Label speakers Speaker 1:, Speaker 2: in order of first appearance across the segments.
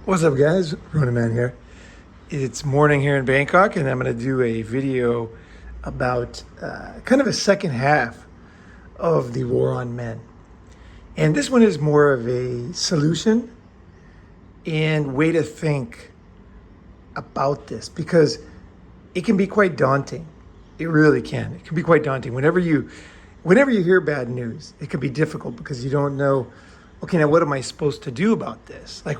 Speaker 1: What's up, guys? Ronin Man here. It's morning here in Bangkok, and I'm going to do a video about kind of a second half of the war on men. And this one is more of a solution and way to think about this, because it can be quite daunting. It really can. It can be quite daunting. Whenever you hear bad news, it can be difficult because you don't know, okay, now what am I supposed to do about this? Like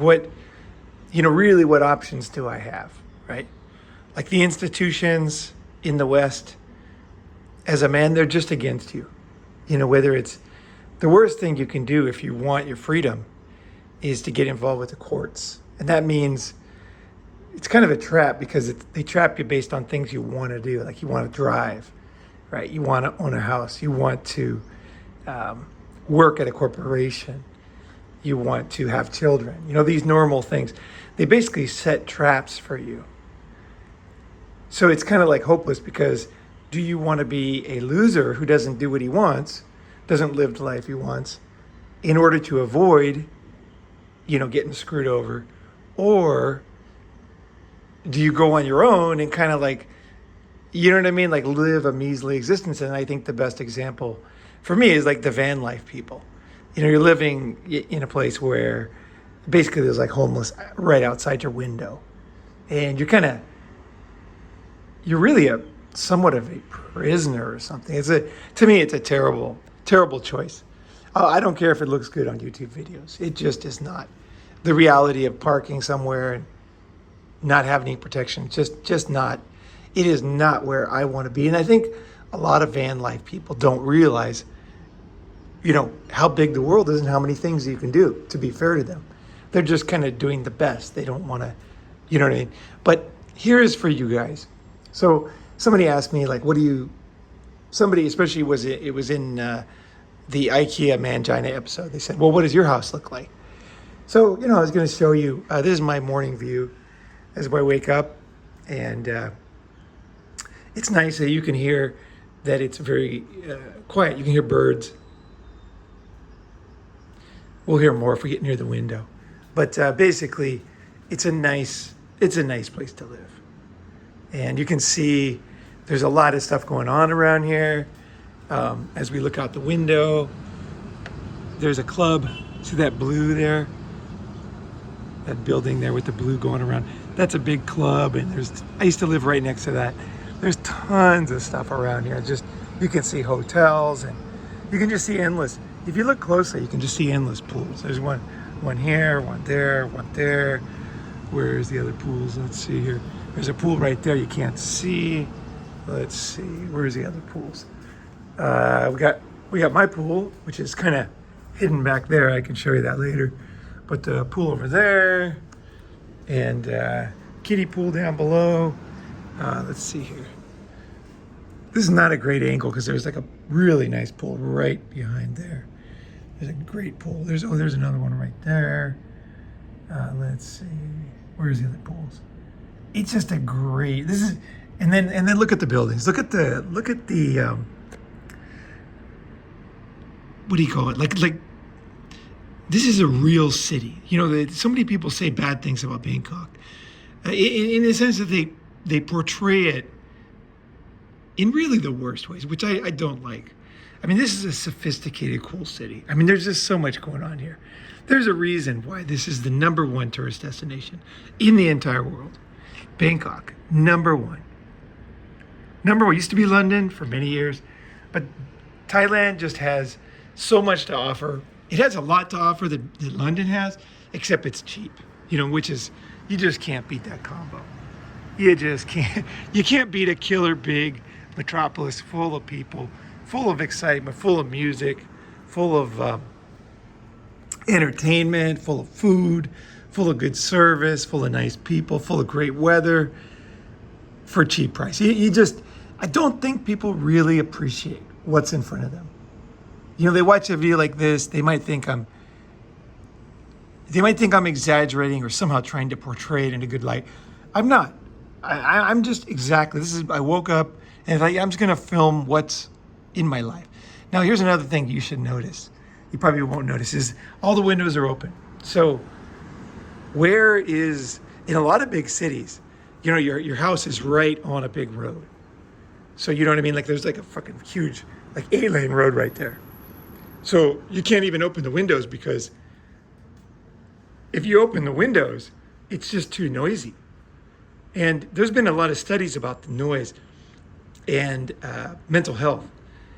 Speaker 1: really what options do I have, right? Like the institutions in the West, as a man, they're just against you. Whether it's the worst thing you can do if you want your freedom is to get involved with the courts. And that means it's kind of a trap because they trap you based on things you want to do. Like you want to drive, right? You want to own a house. You want to work at a corporation. You want to have children. These normal things. They basically set traps for you. So it's kind of like hopeless, because do you want to be a loser who doesn't do what he wants, doesn't live the life he wants, in order to avoid, getting screwed over? Or do you go on your own and kind of like, like live a measly existence? And I think the best example for me is like the van life people. You're living in a place where basically there's like homeless right outside your window. And you're really somewhat of a prisoner or something. To me, it's a terrible, terrible choice. I don't care if it looks good on YouTube videos. It just is not. The reality of parking somewhere and not having any protection, just not. It is not where I want to be. And I think a lot of van life people don't realize, how big the world is and how many things you can do, to be fair to them. They're just kind of doing the best. They don't want to, you know what I mean? But here is for you guys. So somebody asked me, like, especially it was in the IKEA Mangina episode. They said, well, what does your house look like? So, I was going to show you, this is my morning view as I wake up. And it's nice that you can hear that it's very quiet. You can hear birds. We'll hear more if we get near the window. But basically, it's a nice place to live. And you can see there's a lot of stuff going on around here. As we look out the window, there's a club. See that blue there? That building there with the blue going around. That's a big club, and I used to live right next to that. There's tons of stuff around here. You can see hotels, and you can just see endless. If you look closely, you can just see endless pools. There's one here, one there, one there. Where's the other pools? Let's see here. There's a pool right there you can't see. Let's see. Where's the other pools? We got my pool, which is kind of hidden back there. I can show you that later. But the pool over there, and kiddie pool down below. Let's see here. This is not a great angle because there's like a really nice pool right behind there. There's a great pool. There's another one right there. Let's see. Where's the other pools? It's just a great. And then look at the buildings. Look at the. What do you call it? Like this is a real city. So many people say bad things about Bangkok, in the sense that they portray it in really the worst ways, which I don't like. This is a sophisticated, cool city. There's just so much going on here. There's a reason why this is the #1 tourist destination in the entire world. Bangkok, #1. #1 used to be London for many years, but Thailand just has so much to offer. It has a lot to offer that London has, except it's cheap, which is, you just can't beat that combo. You just can't. You can't beat a killer big metropolis full of people, full of excitement, full of music, full of entertainment, full of food, full of good service, full of nice people, full of great weather for a cheap price. I don't think people really appreciate what's in front of them. They watch a video like this, they might think I'm exaggerating or somehow trying to portray it in a good light. I'm not. I'm just exactly, I woke up and I'm just going to film what's in my life. Now, here's another thing you should notice. You probably won't notice is all the windows are open. So Where is, in a lot of big cities, your house is right on a big road. So you know what I mean? Like there's like a fucking huge, like 8-lane road right there. So you can't even open the windows because if you open the windows, it's just too noisy. And there's been a lot of studies about the noise and mental health.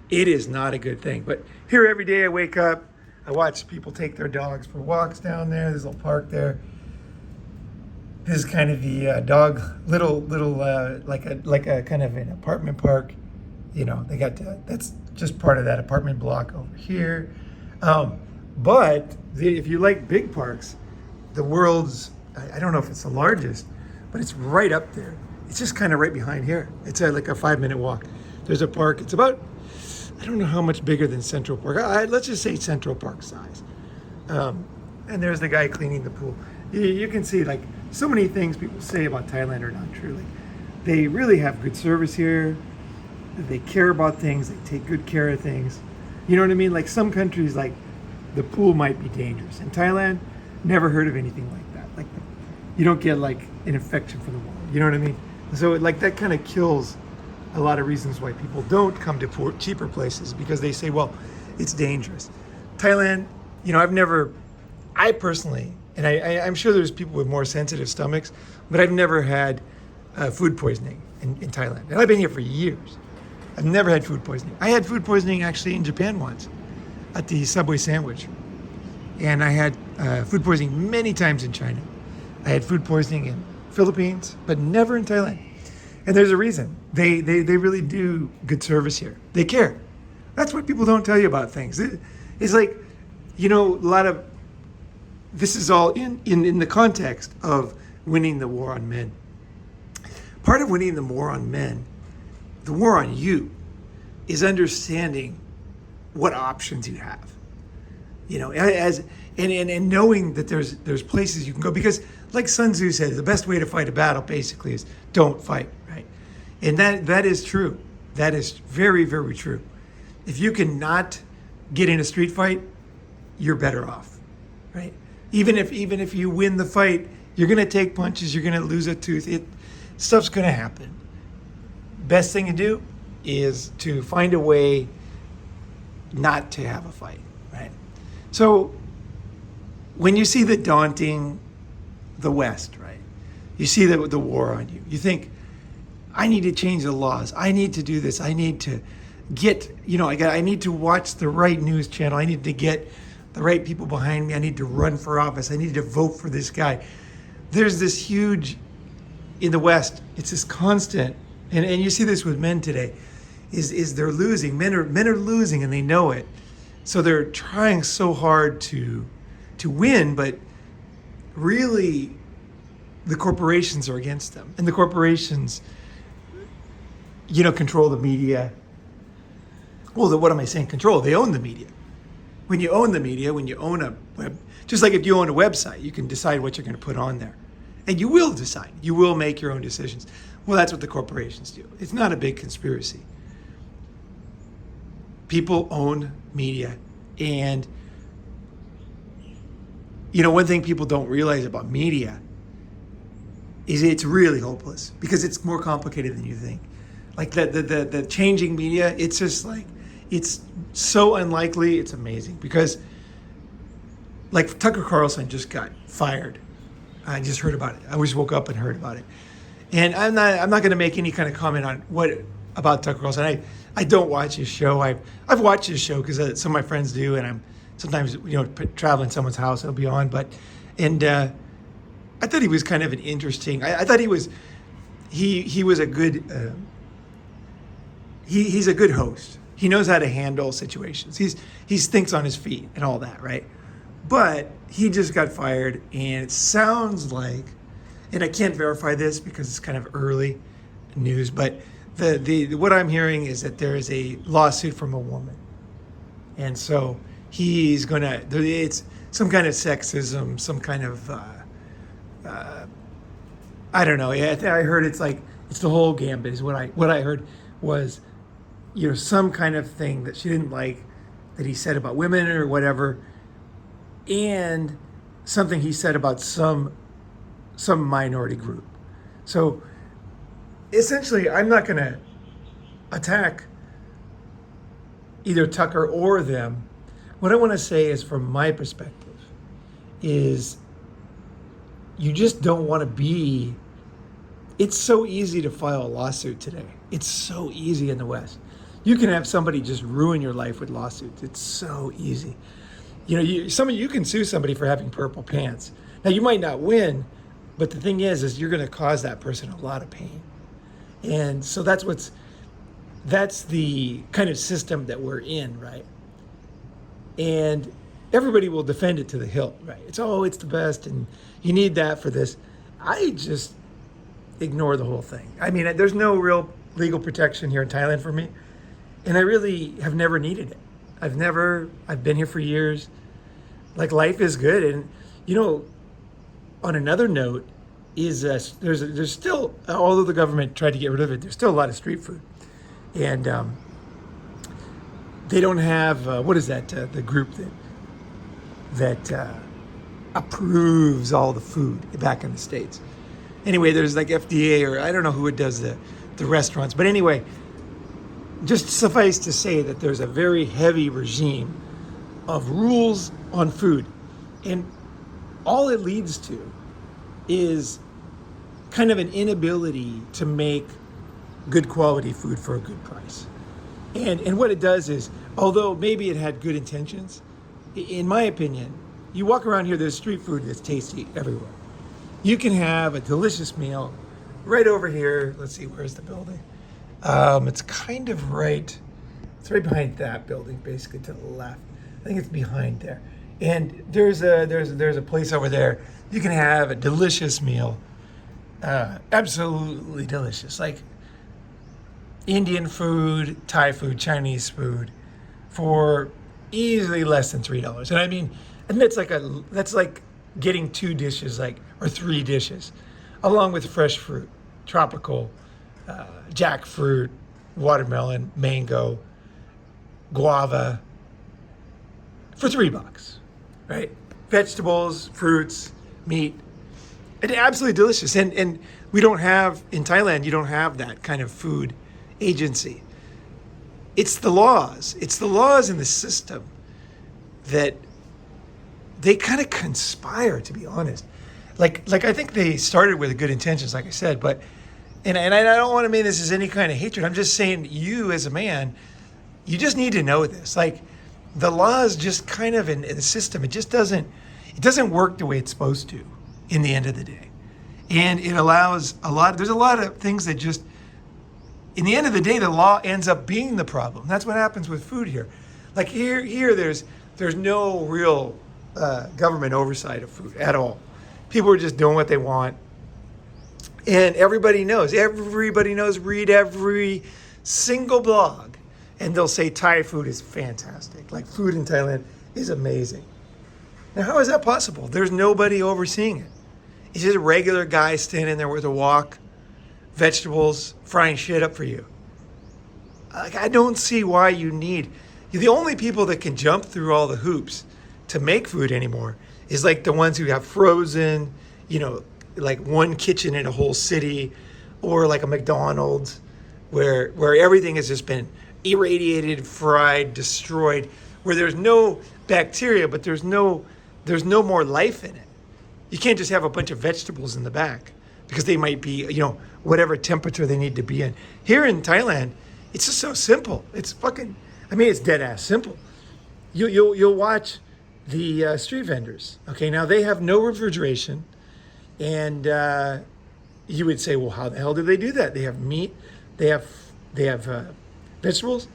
Speaker 1: It is not a good thing. But here every day I wake up, I watch people take their dogs for walks down there. There's a little park there. This is kind of the dog, little like a kind of an apartment park. They got that's just part of that apartment block over here. But if you like big parks, the world's, I don't know if it's the largest, but it's right up there. It's just kind of right behind here. It's like a 5-minute walk. There's a park. It's about, I don't know how much bigger than Central Park. Let's just say Central Park size. And there's the guy cleaning the pool. You can see like so many things people say about Thailand are not true. Like they really have good service here. They care about things. They take good care of things. You know what I mean? Like some countries, like the pool might be dangerous. In Thailand, never heard of anything like that. Like you don't get like an infection from the water. You know what I mean? So like that kind of kills a lot of reasons why people don't come to cheaper places, because they say, well, it's dangerous. Thailand, I personally, and I'm sure there's people with more sensitive stomachs, but I've never had food poisoning in Thailand. And I've been here for years. I've never had food poisoning. I had food poisoning actually in Japan once at the Subway sandwich. And I had food poisoning many times in China. I had food poisoning in Philippines, but never in Thailand. And there's a reason. They really do good service here. They care. That's what people don't tell you about things. It's like, a lot of, this is all in the context of winning the war on men. Part of winning the war on men, the war on you, is understanding what options you have. And knowing that there's places you can go, because like Sun Tzu said, the best way to fight a battle basically is don't fight, right? And that is true. That is very, very true. If you cannot get in a street fight, you're better off, right? Even if you win the fight, you're gonna take punches, you're gonna lose a tooth. Stuff's gonna happen. Best thing to do is to find a way not to have a fight, right? So when you see the West, right? You see the war on you. You think, I need to change the laws. I need to do this. I need to get, I need to watch the right news channel. I need to get the right people behind me. I need to run for office. I need to vote for this guy. There's this huge, in the West, it's this constant, and you see this with men today, is they're losing. Men are losing and they know it. So they're trying so hard to win, but really the corporations are against them. And the corporations, control the media. Well, what am I saying? Control. They own the media. When you own the media, when you own a web, just like if you own a website, you can decide what you're going to put on there. And you will decide. You will make your own decisions. Well, that's what the corporations do. It's not a big conspiracy. People own media. And, one thing people don't realize about media is it's really hopeless because it's more complicated than you think. Like the changing media, it's just like, it's so unlikely, it's amazing. Because like Tucker Carlson just got fired. I just heard about it. I just woke up and heard about it. And I'm not going to make any kind of comment on about Tucker Carlson. I don't watch his show. I've watched his show because some of my friends do, and I'm sometimes traveling someone's house. It'll be on, I thought he was kind of an interesting. I thought he was a good. He's a good host. He knows how to handle situations. He thinks on his feet and all that, right? But he just got fired, and it sounds like, and I can't verify this because it's kind of early news, but the what I'm hearing is that there is a lawsuit from a woman, and so he's gonna. It's some kind of sexism, some kind of I don't know. I heard it's the whole gambit. Is what I heard was, some kind of thing that she didn't like that he said about women or whatever, and something he said about some some minority group. So essentially, I'm not going to attack either Tucker or them. What I want to say is, from my perspective, is you just don't want to be. It's so easy to file a lawsuit today. It's so easy in the West. You can have somebody just ruin your life with lawsuits. It's so easy. You know, you can sue somebody for having purple pants. Now, you might not win, but the thing is you're going to cause that person a lot of pain. And so that's the kind of system that we're in, right? And everybody will defend it to the hilt, right? It's the best, and you need that for this. I just ignore the whole thing. I mean, there's no real legal protection here in Thailand for me, and I really have never needed it. I've been here for years. Like, life is good. And, you know, on another note is there's still, although the government tried to get rid of it, there's still a lot of street food. And they don't have, the group that approves all the food back in the States. Anyway, there's like FDA, or I don't know who it does the restaurants. But anyway, just suffice to say that there's a very heavy regime of rules on food. And all it leads to is kind of an inability to make good quality food for a good price. And what it does is, although maybe it had good intentions, in my opinion, you walk around here, there's street food that's tasty everywhere. You can have a delicious meal right over here. Let's see, where's the building? It's kind of it's right behind that building, basically to the left. I think it's behind there. And there's a place over there. You can have a delicious meal, absolutely delicious, like Indian food, Thai food, Chinese food, for easily less than $3. And I mean, and that's like getting 2 dishes, or 3 dishes, along with fresh fruit, tropical, jackfruit, watermelon, mango, guava, for $3, right? Vegetables, fruits, meat, and absolutely delicious. And we don't have, in Thailand, you don't have that kind of food agency. It's the laws in the system that they kind of conspire, to be honest. Like I think they started with good intentions, like I said, but and I don't want to mean this as any kind of hatred. I'm just saying, you as a man, you just need to know this. Like, the laws just kind of in the system, it doesn't work the way it's supposed to in the end of the day. And it allows there's a lot of things that just, in the end of the day, the law ends up being the problem. That's what happens with food here. Like here there's no real government oversight of food at all. People are just doing what they want. And everybody knows, read every single blog, and they'll say Thai food is fantastic. Like, food in Thailand is amazing. Now, how is that possible? There's nobody overseeing it. It's just a regular guy standing there with a wok, vegetables, frying shit up for you. Like, I don't see why you're the only people that can jump through all the hoops to make food anymore is like the ones who have frozen, like one kitchen in a whole city, or like a McDonald's where everything has just been irradiated, fried, destroyed, where there's no bacteria, but there's no more life in it. You can't just have a bunch of vegetables in the back because they might be, whatever temperature they need to be in. Here in Thailand, it's just so simple. It's it's dead ass simple. You'll watch the street vendors. Okay, now they have no refrigeration, and you would say, well, how the hell do they do that? They have meat, they have vegetables,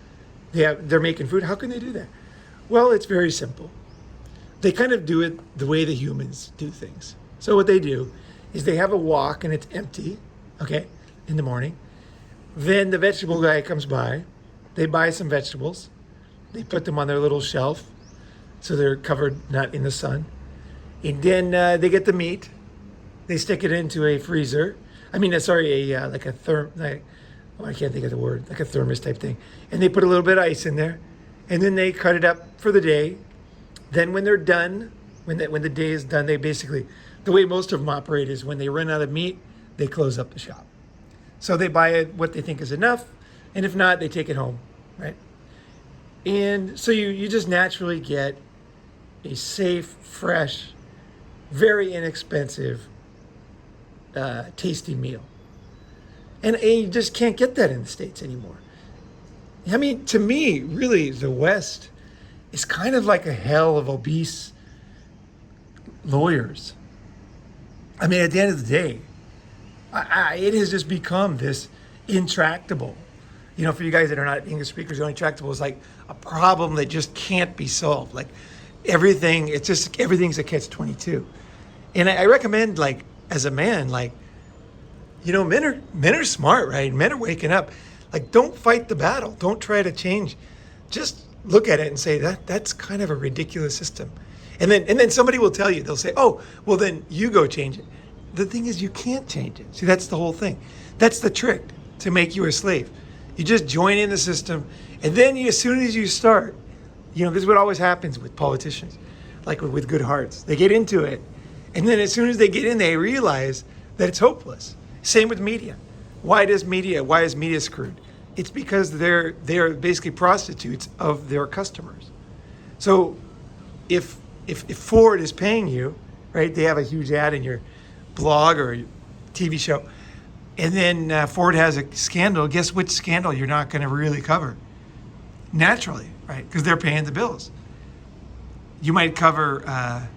Speaker 1: they're making food. How can they do that? Well, it's very simple. They kind of do it the way the humans do things. So what they do is they have a wok and it's empty, okay, in the morning. Then the vegetable guy comes by, they buy some vegetables, they put them on their little shelf so they're covered, not in the sun. And then they get the meat, they stick it into a freezer. I can't think of the word, like a thermos type thing. And they put a little bit of ice in there, and then they cut it up for the day. Then when they're done, when the day is done, they basically the way most of them operate is when they run out of meat, they close up the shop. So they buy it what they think is enough, and if not, they take it home, right? And so you just naturally get a safe, fresh, very inexpensive, tasty meal. And you just can't get that in the States anymore. I mean, to me, really, the West is kind of like a hell of obese lawyers. I mean, at the end of the day, it has just become this intractable. You know, for you guys that are not English speakers, intractable is like a problem that just can't be solved. Like everything's a catch-22. And I recommend, like, as a man, like, you know, men are smart, right? Men are waking up. Like, don't fight the battle. Don't try to change. Just look at it and say that's kind of a ridiculous system. And then somebody will tell you, they'll say, oh, well, then you go change it. The thing is, you can't change it. See, that's the whole thing. That's the trick to make you a slave. You just join in the system, and then as soon as you start, you know, this is what always happens with politicians, like with good hearts. They get into it, and then as soon as they get in, they realize that it's hopeless. Same with media. Why is media screwed? It's because they're basically prostitutes of their customers. So if Ford is paying you, right, they have a huge ad in your blog or your TV show, and then Ford has a scandal, guess which scandal you're not going to really cover? Naturally, right? Because they're paying the bills. You might cover,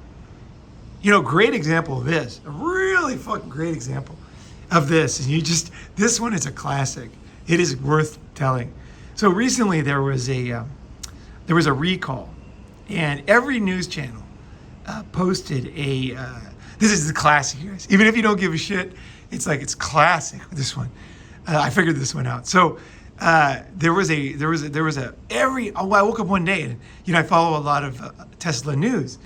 Speaker 1: great example of this, a really fucking great example of this. And this one is a classic. It is worth telling. So recently there was a recall, and every news channel posted this is the classic, guys. Even if you don't give a shit, it's classic. This one, I figured this one out. So I woke up one day and, you know, I follow a lot of Tesla news,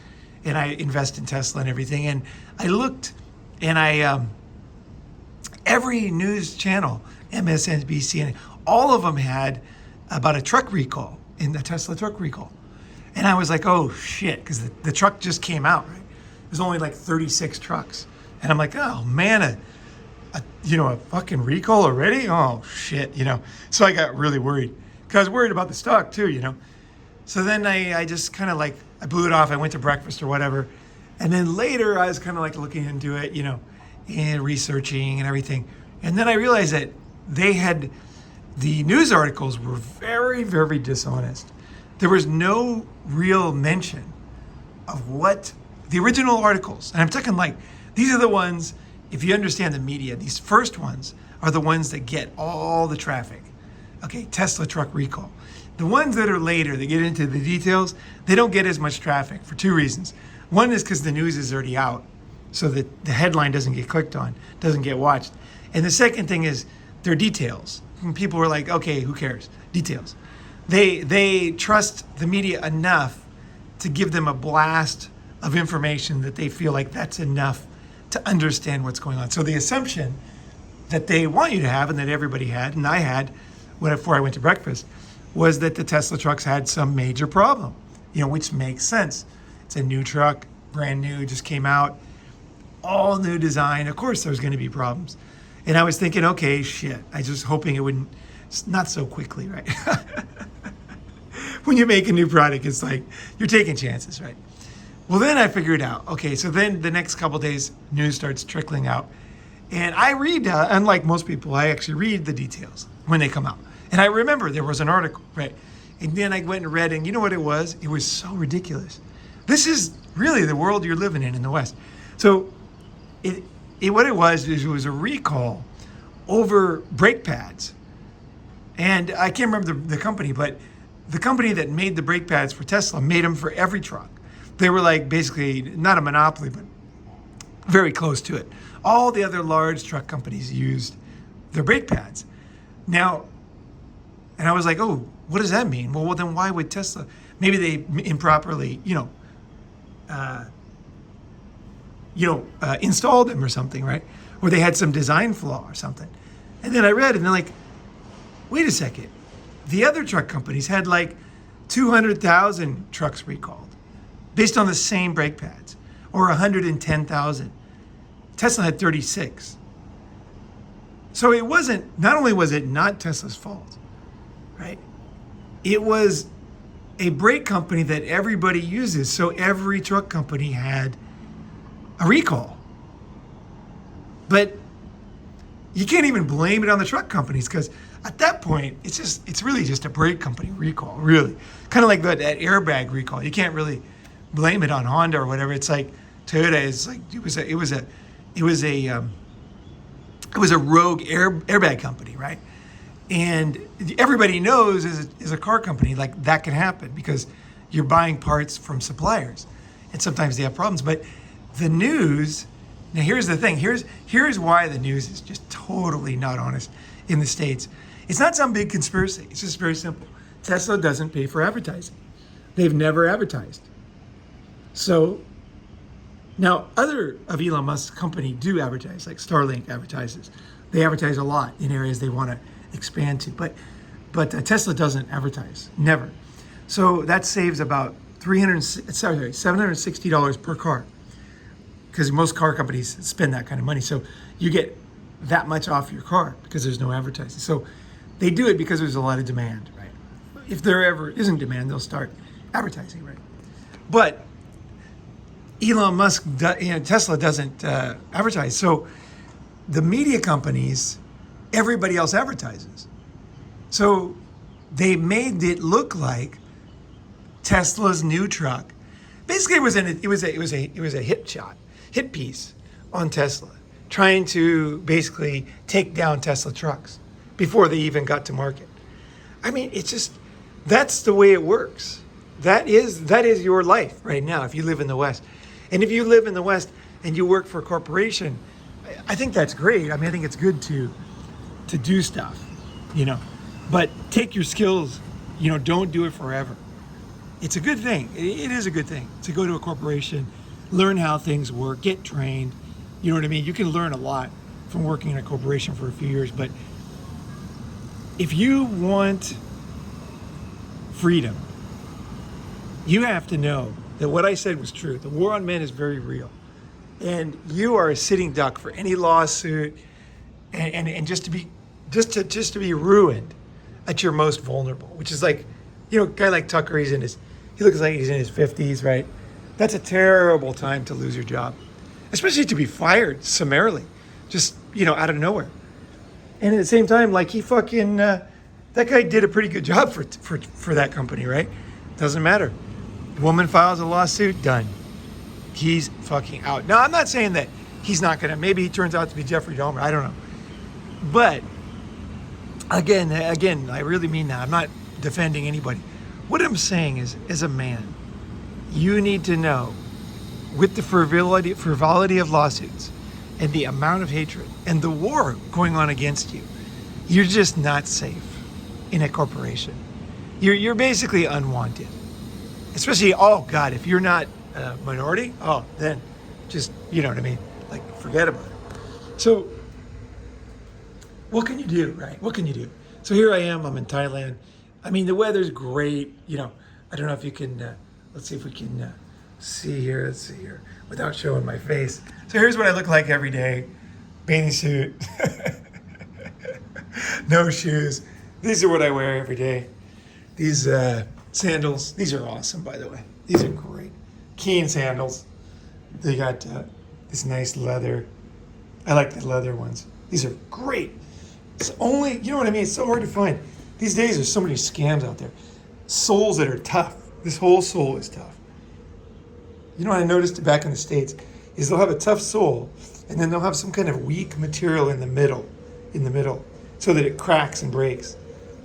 Speaker 1: and I invest in Tesla and everything. And I looked, and every news channel, MSNBC, and all of them had about a truck recall, in the Tesla truck recall. And I was like, oh shit, because the truck just came out, right? There's only like 36 trucks. And I'm like, oh man, a fucking recall already? Oh shit, you know. So I got really worried, because I was worried about the stock too, you know. So then I just kind of like, I blew it off. I went to breakfast or whatever. And then later I was kind of like looking into it, you know, and researching and everything. And then I realized that the news articles were very, very dishonest. There was no real mention of what the original articles, and I'm talking like, these are the ones, if you understand the media, these first ones are the ones that get all the traffic. Okay, Tesla truck recall. The ones that are later, that get into the details, they don't get as much traffic for two reasons. One is because the news is already out, so that the headline doesn't get clicked on, doesn't get watched. And the second thing is they're details. And people were like, okay, who cares? Details. They trust the media enough to give them a blast of information that they feel like that's enough to understand what's going on. So the assumption that they want you to have, and that everybody had, and I had before I went to breakfast, was that the Tesla trucks had some major problem, you know, which makes sense. It's a new truck, brand new, just came out, all new design. Of course there's going to be problems. And I was thinking, okay, shit, I was just hoping it wouldn't, not so quickly, right? When you make a new product, it's like, you're taking chances, right? Well, then I figured out, okay, so then the next couple of days, news starts trickling out. And I read, unlike most people, I actually read the details when they come out. And I remember there was an article, right? And then I went and read, and you know what it was? It was so ridiculous. This is really the world you're living in the West. So what it was a recall over brake pads. And I can't remember the company, but the company that made the brake pads for Tesla made them for every truck. They were like basically not a monopoly, but very close to it. All the other large truck companies used their brake pads. Now, and I was like, oh, what does that mean? Well, then why would Tesla? Maybe they improperly, installed them or something, right? Or they had some design flaw or something. And then I read, and they're like, wait a second. The other truck companies had like 200,000 trucks recalled based on the same brake pads, or 110,000 Tesla had 36. So it wasn't, not only was it not Tesla's fault, right? It was a brake company that everybody uses. So every truck company had a recall. But you can't even blame it on the truck companies, because at that point, it's really just a brake company recall, really. Kind of like that airbag recall. You can't really blame it on Honda or whatever. It's like Toyota is like, it was a rogue airbag company, right? And everybody knows as a car company, like, that can happen because you're buying parts from suppliers, and sometimes they have problems. But the news, now here's the thing, here's why the news is just totally not honest in the States. It's not some big conspiracy. It's just very simple. Tesla doesn't pay for advertising. They've never advertised. So now other of Elon Musk's company do advertise, like Starlink advertises. They advertise a lot in areas they want to expand to, but Tesla doesn't advertise, never. So that saves about $760 per car, because most car companies spend that kind of money. So you get that much off your car because there's no advertising. So they do it because there's a lot of demand, right? If there ever isn't demand, they'll start advertising, right? But Elon Musk, Tesla doesn't advertise. So the media companies, everybody else advertises. So they made it look like Tesla's new truck. Basically, it was a hit piece on Tesla, trying to basically take down Tesla trucks before they even got to market. I mean, it's just, that's the way it works. That is your life right now if you live in the West. And if you live in the West and you work for a corporation, I think that's great. I mean, I think it's good to do stuff, but take your skills, don't do it forever. It's a good thing. It is a good thing to go to a corporation, learn how things work, get trained. You know what I mean? You can learn a lot from working in a corporation for a few years, but if you want freedom, you have to know that what I said was true. The war on men is very real. And you are a sitting duck for any lawsuit and just to be ruined at your most vulnerable, which is like, a guy like Tucker, he looks like he's in his 50s, right? That's a terrible time to lose your job, especially to be fired summarily, just, out of nowhere. And at the same time, like, he fucking, that guy did a pretty good job for that company, right? Doesn't matter. Woman files a lawsuit, done. He's fucking out. Now, I'm not saying that he's not gonna, maybe he turns out to be Jeffrey Dahmer, I don't know. But again, I really mean that. I'm not defending anybody. What I'm saying is, as a man, you need to know, with the frivolity of lawsuits and the amount of hatred and the war going on against you, you're just not safe in a corporation. You're basically unwanted. Especially, oh God, if you're not a minority, then just, you know what I mean? Like, forget about it. So what can you do, right? What can you do? So here I am, I'm in Thailand. I mean, the weather's great. I don't know if you can, let's see if we can see here. Let's see here, without showing my face. So here's what I look like every day. Bathing suit, no shoes. These are what I wear every day. These sandals, these are awesome, by the way. These are great. Keen sandals. They got this nice leather. I like the leather ones. These are great. It's only, you know what I mean? It's so hard to find. These days, there's so many scams out there. Soles that are tough. This whole sole is tough. You know what I noticed back in the States is they'll have a tough sole, and then they'll have some kind of weak material in the middle, so that it cracks and breaks.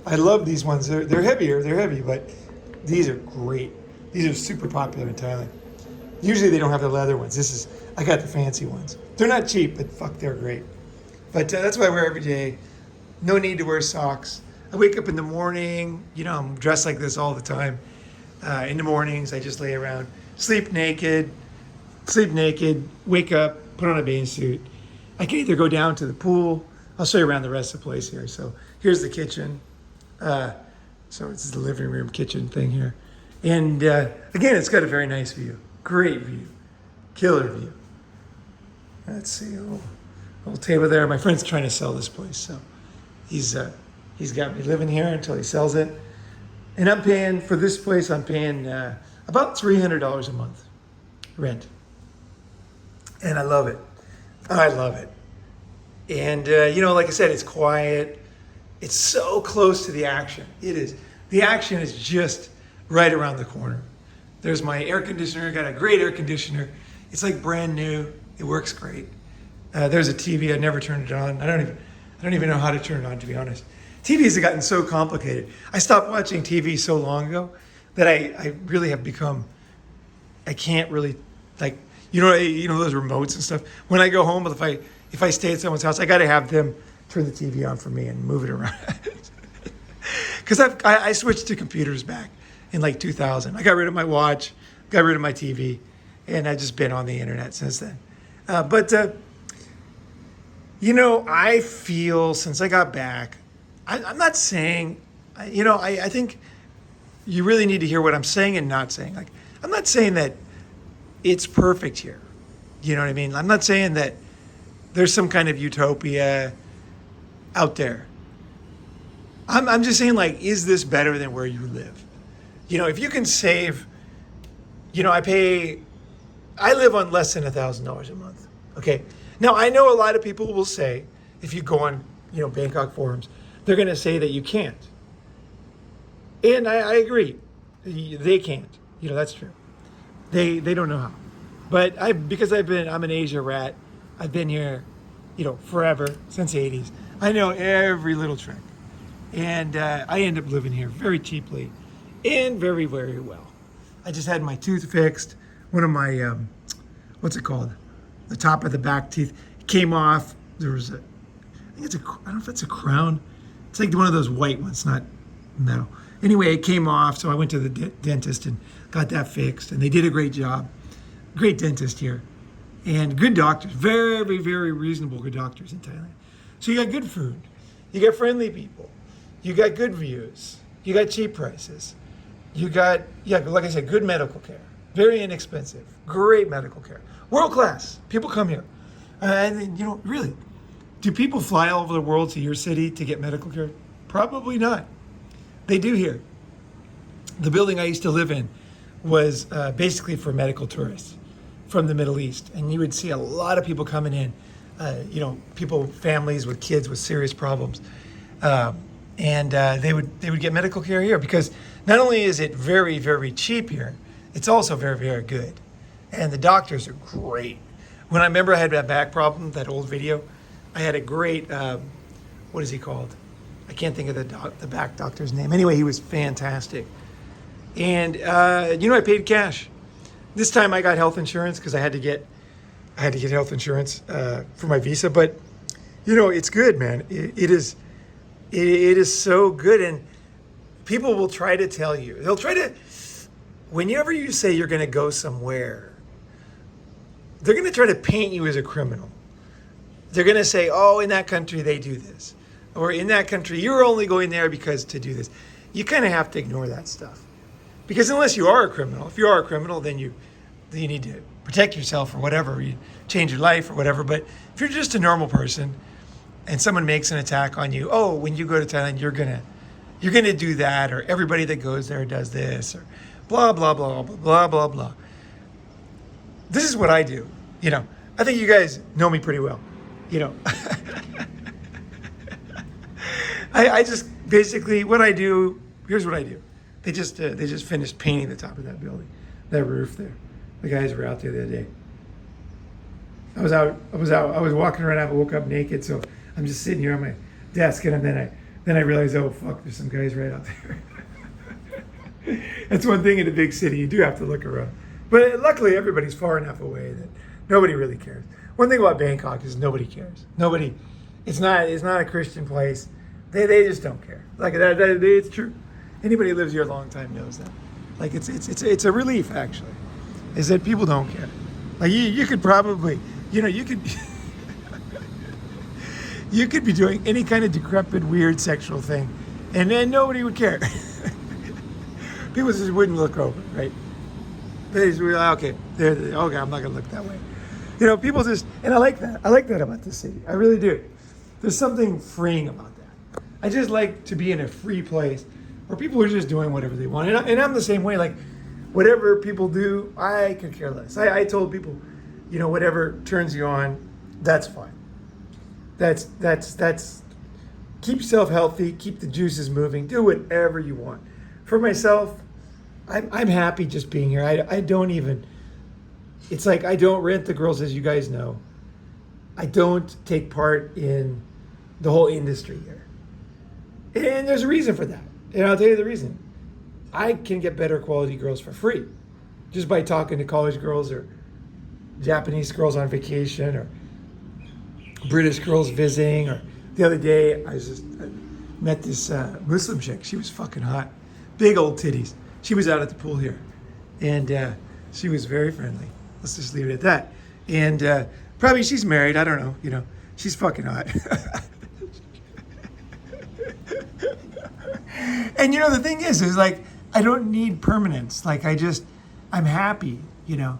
Speaker 1: I love these ones. They're heavy, but these are great. These are super popular in Thailand. Usually they don't have the leather ones. I got the fancy ones. They're not cheap, but fuck, they're great. But that's what I wear every day. No need to wear socks. I wake up in the morning, I'm dressed like this all the time. In the mornings, I just lay around, sleep naked, wake up, put on a bathing suit. I can either go down to the pool. I'll show you around the rest of the place here. So here's the kitchen. So it's the living room kitchen thing here. And again, it's got a very nice view. Great view. Killer view. Let's see, a little table there. My friend's trying to sell this place, so he's got me living here until he sells it. And I'm paying for this place. I'm paying about $300 a month rent, and I love it. I love it. And like I said, it's quiet. It's so close to the action. It is. The action is just right around the corner. There's my air conditioner. Got a great air conditioner. It's like brand new. It works great. There's a TV. I never turned it on. I don't even know how to turn it on, to be honest. TVs have gotten so complicated. I stopped watching TV so long ago that I really have become. I can't really like those remotes and stuff. When I go home, if I stay at someone's house, I got to have them turn the TV on for me and move it around. Because I switched to computers back in like 2000. I got rid of my watch, got rid of my TV, and I've just been on the internet since then. I feel since I got back, I'm not saying, I think you really need to hear what I'm saying and not saying. Like, I'm not saying that it's perfect here. You know what I mean? I'm not saying that there's some kind of utopia out there. I'm just saying, like, is this better than where you live? If you can save, I live on less than $1,000 a month. Okay. Now, I know a lot of people will say, if you go on, Bangkok forums, they're going to say that you can't. And I agree. They can't. That's true. They don't know how. But because I'm an Asia rat, I've been here, forever, since the 80s. I know every little trick. And I end up living here very cheaply and very, very well. I just had my tooth fixed. One of my, what's it called? The top of the back teeth came off. There was I don't know if it's a crown. It's like one of those white ones, not metal. Anyway, it came off, so I went to the dentist and got that fixed, and they did a great job. Great dentist here. And good doctors, very, very reasonable good doctors in Thailand. So you got good food, you got friendly people, you got good views, you got cheap prices, you got, like I said, good medical care, very inexpensive, great medical care, world class. People come here. And really, do people fly all over the world to your city to get medical care? Probably not. They do here. The building I used to live in was basically for medical tourists from the Middle East. And you would see a lot of people coming in, families with kids with serious problems. And they would get medical care here because not only is it very, very cheap here, it's also very, very good. And the doctors are great. When I remember I had that back problem, that old video, I had a great, what is he called? I can't think of the back doctor's name. Anyway, he was fantastic. And, I paid cash. This time I got health insurance because I had to get health insurance for my visa. But, it's good, man. It is so good. And people will try to tell you, whenever you say you're going to go somewhere, they're going to try to paint you as a criminal. They're going to say, oh, in that country they do this. Or in that country, you're only going there because to do this. You kind of have to ignore that stuff. Because unless you are a criminal, if you are a criminal, then you need to protect yourself or whatever. You change your life or whatever. But if you're just a normal person and someone makes an attack on you, oh, when you go to Thailand, you're gonna do that, or everybody that goes there does this, or blah, blah, blah, blah, blah, blah, blah. This is what I do. I think you guys know me pretty well. I just basically what I do. Here's what I do. They just finished painting the top of that building, that roof there. The guys were out there the other day. I was walking around. I woke up naked, so I'm just sitting here on my desk, and then I realized, oh fuck, there's some guys right out there. That's one thing in a big city. You do have to look around, but luckily everybody's far enough away that nobody really cares. One thing about Bangkok is nobody cares. Nobody. It's not a Christian place. They just don't care. Like that it's true. Anybody who lives here a long time knows that. Like it's a relief actually, is that people don't care. Like you could probably, you could you could be doing any kind of decrepit, weird sexual thing, and then nobody would care. People just wouldn't look over, right? They just were like, okay, I'm not gonna look that way. People just, and I like that. I like that about this city. I really do. There's something freeing about that. I just like to be in a free place where people are just doing whatever they want. And I'm the same way. Like, whatever people do, I could care less. I told people, whatever turns you on, that's fine. That's keep yourself healthy, keep the juices moving, do whatever you want. For myself, I'm happy just being here. I don't even, it's like I don't rent the girls, as you guys know. I don't take part in the whole industry here. And there's a reason for that. And I'll tell you the reason. I can get better quality girls for free just by talking to college girls or Japanese girls on vacation or British girls visiting. Or the other day, I met this Muslim chick. She was fucking hot. Big old titties. She was out at the pool here. And she was very friendly. Let's just leave it at that. And probably she's married. I don't know. She's fucking hot. And the thing is like, I don't need permanence. Like, I'm happy, I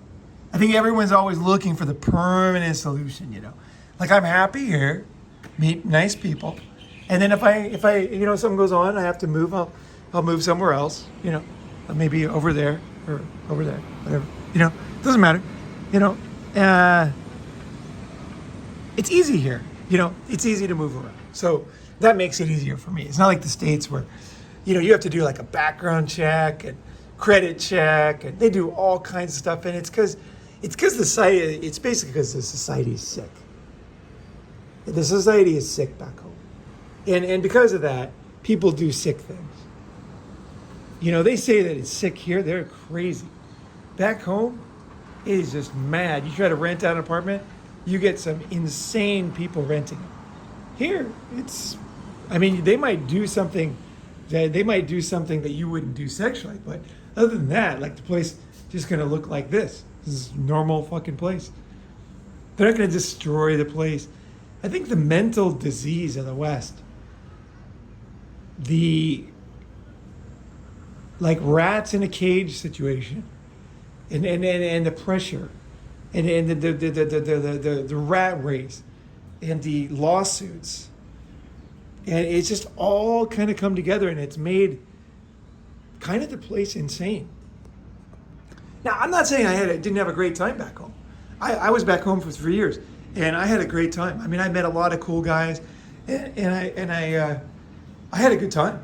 Speaker 1: think everyone's always looking for the permanent solution, Like, I'm happy here, meet nice people. And then if I something goes on, I have to move, I'll move somewhere else, maybe over there or over there, whatever, doesn't matter, it's easy here, it's easy to move around. So that makes it easier for me. It's not like the States where, you have to do like a background check and credit check, and they do all kinds of stuff. And it's because it's basically because the society is sick. The society is sick back home. And because of that, people do sick things. They say that it's sick here, they're crazy. Back home, it is just mad. You try to rent out an apartment, you get some insane people renting it. Here, they might do something that you wouldn't do sexually, but other than that, like, the place just gonna look like this. This is a normal fucking place. They're not gonna destroy the place. I think the mental disease of the West, the like rats in a cage situation, and the pressure, and the rat race, and the lawsuits. And it's just all kind of come together, and it's made kind of the place insane. Now, I'm not saying I didn't have a great time back home. I was back home for 3 years, and I had a great time. I met a lot of cool guys, and I had a good time.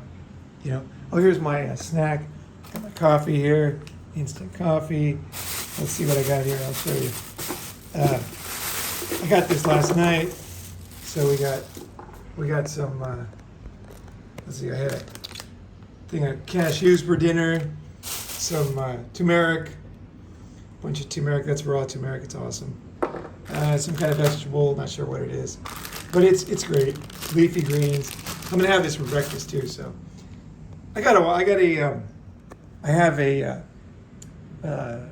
Speaker 1: Oh, here's my snack. Got my coffee here, instant coffee. Let's see what I got here. I'll show you. I got this last night, so we got some, let's see, I had a thing of cashews for dinner, some turmeric, bunch of turmeric, that's raw turmeric, it's awesome. Some kind of vegetable, not sure what it is, but it's great, leafy greens. I'm gonna have this for breakfast too, so. I have a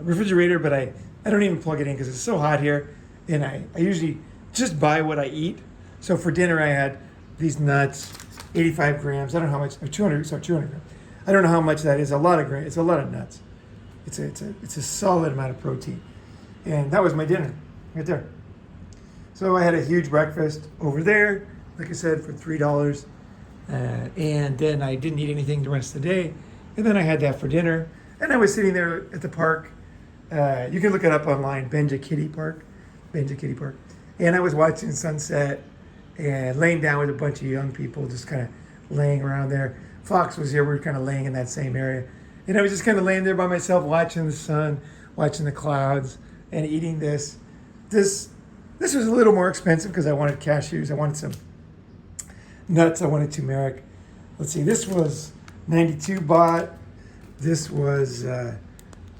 Speaker 1: refrigerator, but I don't even plug it in because it's so hot here, and I usually just buy what I eat. So for dinner I had these nuts, 85 grams. I don't know how much, or 200 grams. I don't know how much that is. A lot of grams. It's a lot of nuts. It's a solid amount of protein. And that was my dinner, right there. So I had a huge breakfast over there, like I said, for $3. And then I didn't eat anything the rest of the day. And then I had that for dinner. And I was sitting there at the park. You can look it up online, Benja Kitty Park. And I was watching sunset and laying down with a bunch of young people, just kind of laying around there. Fox was here. We were kind of laying in that same area. And I was just kind of laying there by myself, watching the sun, watching the clouds, and eating this. This was a little more expensive because I wanted cashews. I wanted some nuts. I wanted turmeric. Let's see. This was 92 baht. This was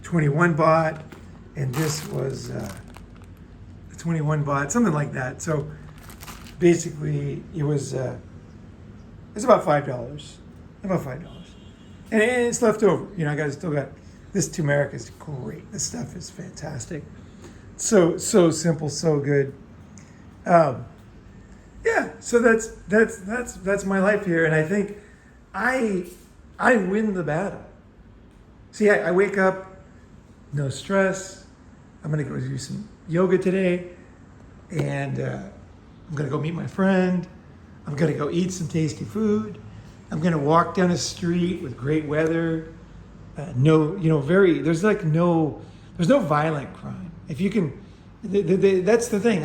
Speaker 1: 21 baht. And this was 21 baht, something like that. So basically, it was it's about $5. About $5. And it's left over. I still got this turmeric is great. This stuff is fantastic. So simple, so good. Yeah. So that's my life here, and I think I win the battle. See, I wake up, no stress. I'm gonna go do some yoga today, and I'm gonna go meet my friend. I'm gonna go eat some tasty food. I'm gonna walk down a street with great weather. There's no violent crime. If you can, that's the thing.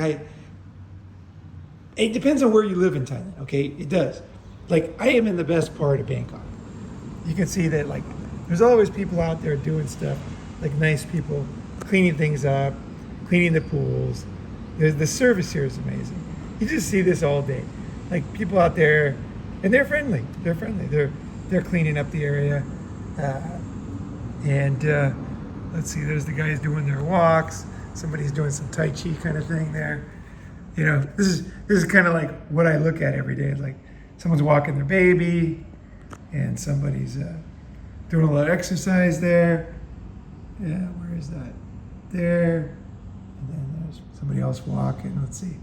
Speaker 1: It depends on where you live in Thailand, okay? It does. Like, I am in the best part of Bangkok. You can see that, like, there's always people out there doing stuff, like nice people, cleaning things up, cleaning the pools. The service here is amazing. You just see this all day. Like, people out there, and they're friendly. They're friendly. They're cleaning up the area. Let's see, there's the guys doing their walks. Somebody's doing some Tai Chi kind of thing there. You know, this is kind of like what I look at every day. Like, someone's walking their baby, and somebody's doing a lot of exercise there. Yeah, where is that? There. And then there's somebody else walking. Let's see.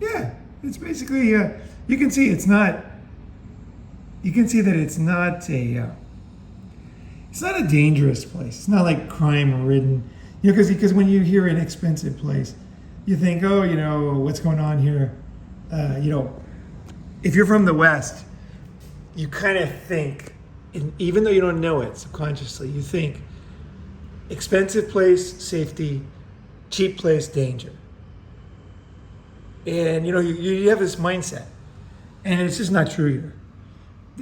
Speaker 1: Yeah, it's basically, you can see it's not, you can see that it's not a dangerous place. It's not like crime-ridden. You know, because when you hear an expensive place, you think, oh, you know, what's going on here? If you're from the West, you kind of think, even though you don't know it subconsciously, you think expensive place, safety, cheap place, danger. And, you know, you have this mindset. And it's just not true here.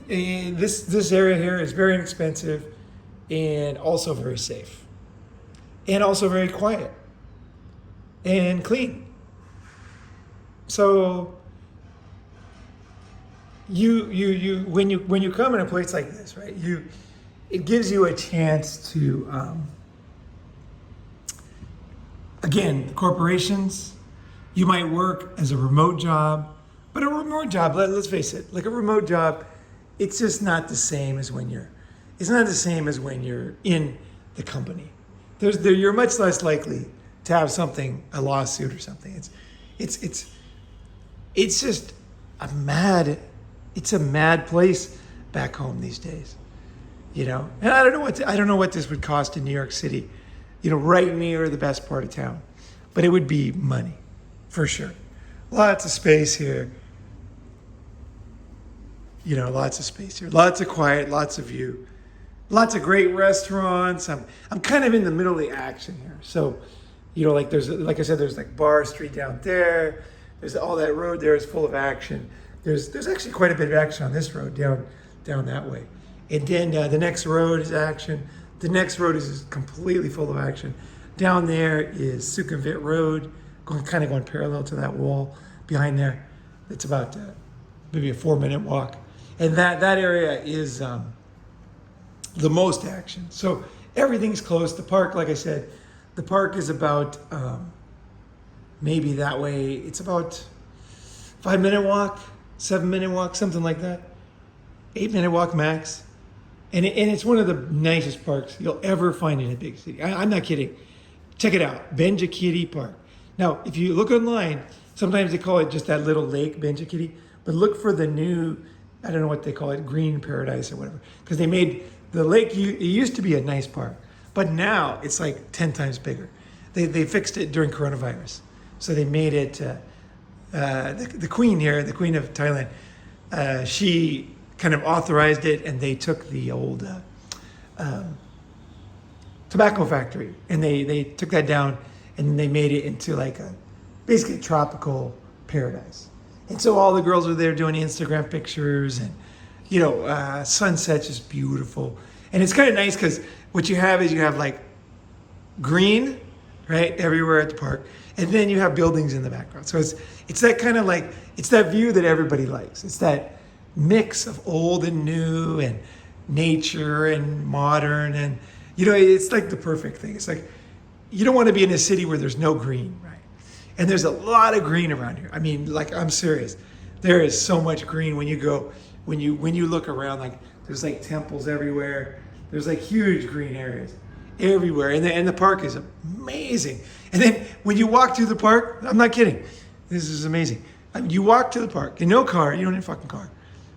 Speaker 1: And this area here is very inexpensive and also very safe. And also very quiet. And clean. So when you come in a place like this, right? It gives you a chance to again, corporations, you might work as a remote job, but a remote job, let's face it, like a remote job, it's just not the same as when you're in the company. You're much less likely to have a lawsuit or something. It's just a mad place back home these days, you know. And I don't know what this would cost in New York City, you know, right near the best part of town, but it would be money, for sure. Lots of space here, you know, lots of quiet, lots of view. Lots of great restaurants. I'm kind of in the middle of the action here. So, you know, like like I said, there's like Bar Street down there. There's all that road there is full of action. There's actually quite a bit of action on this road down that way. And then the next road is action. The next road is completely full of action. Down there is Sukhumvit Road, going parallel to that wall behind there. It's about maybe a 4-minute walk. And that area is the most action. So everything's close. The park, like I said, the park is about maybe that way. It's about 5-minute walk, 7-minute walk, something like that. 8-minute walk max. And it's one of the nicest parks you'll ever find in a big city. I'm not kidding. Check it out, Benjakiri Park. Now, if you look online, sometimes they call it just that little lake, Benjakiri, but look for the new, I don't know what they call it, Green Paradise or whatever, because they made the lake, it used to be a nice park, but now it's like 10 times bigger. They fixed it during coronavirus. So they made it, the queen here, the queen of Thailand, she kind of authorized it, and they took the old tobacco factory, and they took that down, and they made it into like basically a tropical paradise. And so all the girls are there doing Instagram pictures, and you know, sunset's just beautiful. And it's kind of nice because what you have like green, right, everywhere at the park, and then you have buildings in the background. So it's that kind of like, it's that view that everybody likes. It's that mix of old and new and nature and modern, and you know, it's like the perfect thing. It's like you don't want to be in a city where there's no green, right? And there's a lot of green around here. I mean, like, I'm serious. There is so much green when you go, when you look around, like there's like temples everywhere. There's like huge green areas everywhere, and the park is amazing. And then when you walk through the park, I'm not kidding, this is amazing. You walk to the park in no car. You don't need a fucking car.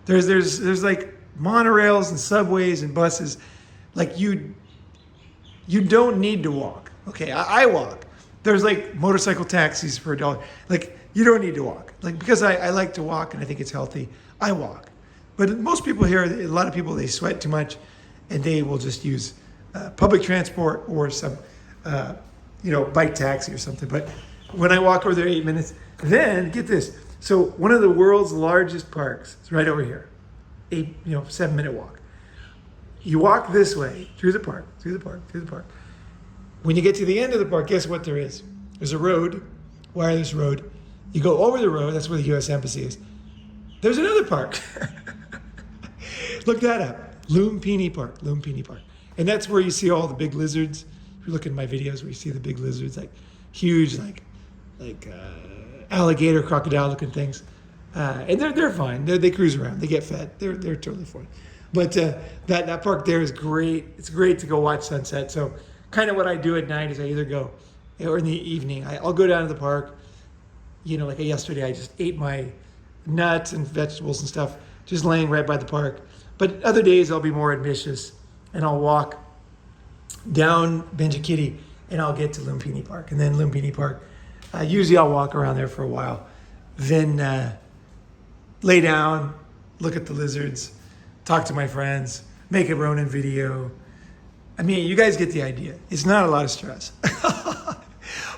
Speaker 1: There's like monorails and subways and buses. Like you don't need to walk. Okay, I walk, There's like motorcycle taxis for $1. Like you don't need to walk. Like because I like to walk and I think it's healthy, I walk. But most people here, a lot of people, they sweat too much and they will just use public transport or some, bike taxi or something. But when I walk over there 8 minutes, then get this. So one of the world's largest parks is right over here. 7-minute walk. You walk this way through the park. When you get to the end of the park, guess what there is? There's a road, wireless road. You go over the road, that's where the U.S. Embassy is. There's another park. Look that up. Lumpini Park. And that's where you see all the big lizards. If you look at my videos where you see the big lizards, like huge, like alligator, crocodile looking things. And they're fine. They cruise around. They get fed. They're totally fine. But that park there is great. It's great to go watch sunset. So kind of what I do at night is I either go, or in the evening, I'll go down to the park. Like yesterday, I just ate my nuts and vegetables and stuff, just laying right by the park. But other days I'll be more ambitious and I'll walk down Benjikiti and I'll get to Lumpini Park. And then Lumpini Park, usually I'll walk around there for a while. Then lay down, look at the lizards, talk to my friends, make a Ronin video. I mean, you guys get the idea. It's not a lot of stress.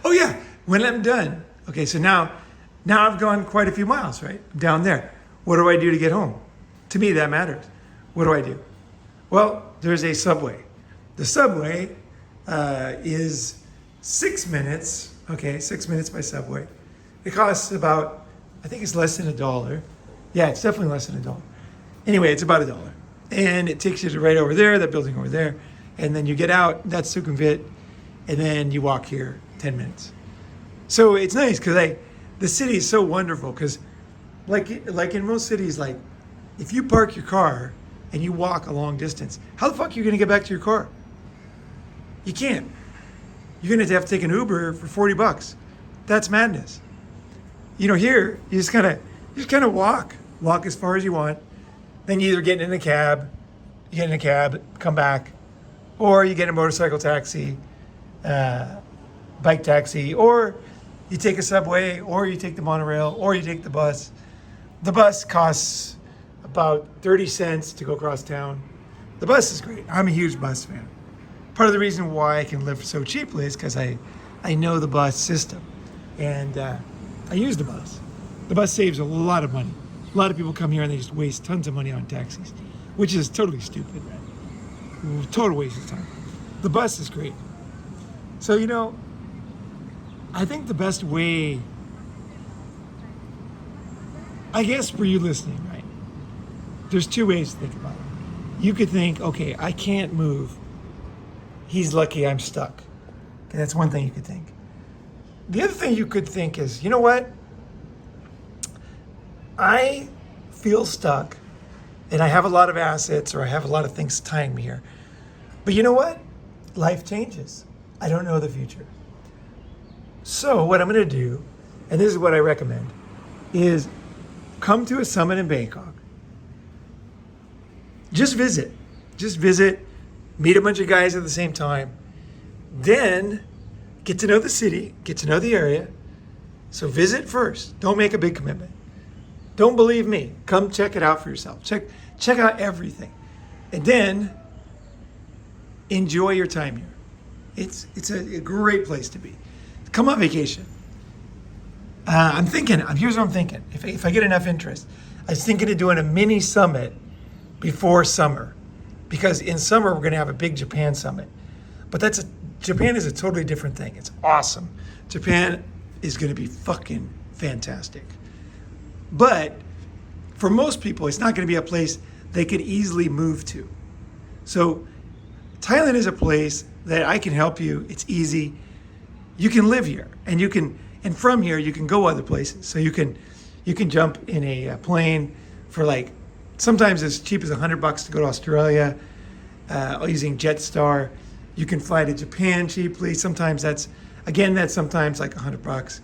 Speaker 1: Oh yeah, when I'm done. Okay, so now I've gone quite a few miles, right? Down there. What do I do to get home? To me, that matters. What do? Well, there's a subway. The subway is 6 minutes. Okay, 6 minutes by subway. It costs about, I think it's less than $1. Yeah, it's definitely less than $1. Anyway, it's about $1. And it takes you to right over there, that building over there. And then you get out, that's Sukhumvit, and then you walk here 10 minutes. So it's nice because the city is so wonderful because like in most cities, like if you park your car and you walk a long distance, how the fuck are you going to get back to your car? You can't. You're going to have to take an Uber for $40. That's madness. Here, you just kind of walk as far as you want. Then you either get in a cab, come back, or you get a motorcycle taxi, bike taxi, or you take a subway, or you take the monorail, or you take the bus. The bus costs about 30 cents to go across town. The bus is great. I'm a huge bus fan. Part of the reason why I can live so cheaply is because I know the bus system. And I use the bus. The bus saves a lot of money. A lot of people come here and they just waste tons of money on taxis, which is totally stupid, right? Total waste of time. The bus is great. So, I think the best way, I guess for you listening, right? There's two ways to think about it. You could think, okay, I can't move. He's lucky I'm stuck. Okay, that's one thing you could think. The other thing you could think is, you know what? I feel stuck and I have a lot of assets or I have a lot of things tying me here. But you know what? Life changes. I don't know the future. So what I'm going to do, and this is what I recommend, is come to a summit in Bangkok. Just visit, meet a bunch of guys at the same time. Then get to know the city, get to know the area. So visit first. Don't make a big commitment. Don't believe me. Come check it out for yourself. Check out everything. And then enjoy your time here. It's a great place to be. Come on vacation. Here's what I'm thinking. If I get enough interest, I was thinking of doing a mini summit before summer. Because in summer, we're going to have a big Japan summit. But Japan is a totally different thing. It's awesome. Japan is going to be fucking fantastic. But for most people, it's not going to be a place they could easily move to. So Thailand is a place that I can help you. It's easy. You can live here, and from here you can go other places. So you can jump in a plane for sometimes as cheap as $100 to go to Australia, using Jetstar. You can fly to Japan cheaply. Sometimes that's sometimes like $100.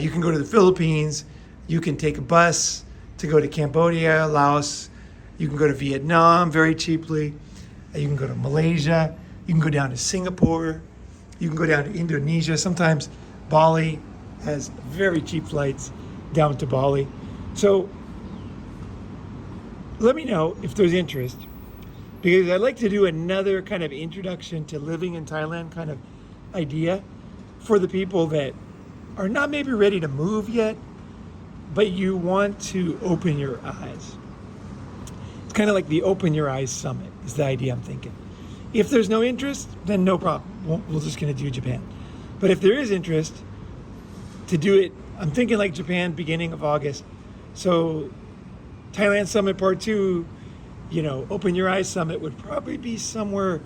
Speaker 1: You can go to the Philippines. You can take a bus to go to Cambodia, Laos. You can go to Vietnam very cheaply. You can go to Malaysia. You can go down to Singapore. You can go down to Indonesia. Sometimes Bali has very cheap flights down to Bali. So let me know if there's interest, because I'd like to do another kind of introduction to living in Thailand kind of idea for the people that are not maybe ready to move yet, but you want to open your eyes. It's kind of like the Open Your Eyes Summit is the idea I'm thinking. If there's no interest, then no problem. We're just going to do Japan. But if there is interest to do it, I'm thinking like Japan, beginning of August. So Thailand Summit Part 2, Open Your Eyes Summit would probably be somewhere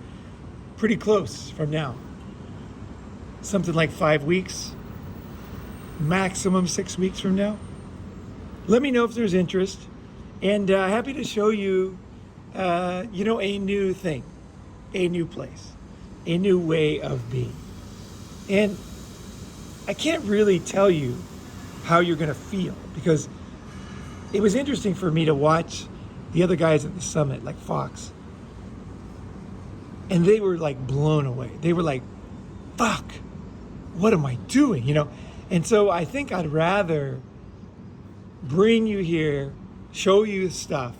Speaker 1: pretty close from now. Something like 5 weeks, maximum 6 weeks from now. Let me know if there's interest, and happy to show you, a new thing, a new place, a new way of being. And I can't really tell you how you're going to feel, because it was interesting for me to watch the other guys at the summit, like Fox, and they were like blown away. They were like, fuck, what am I doing? And so I think I'd rather bring you here, show you stuff,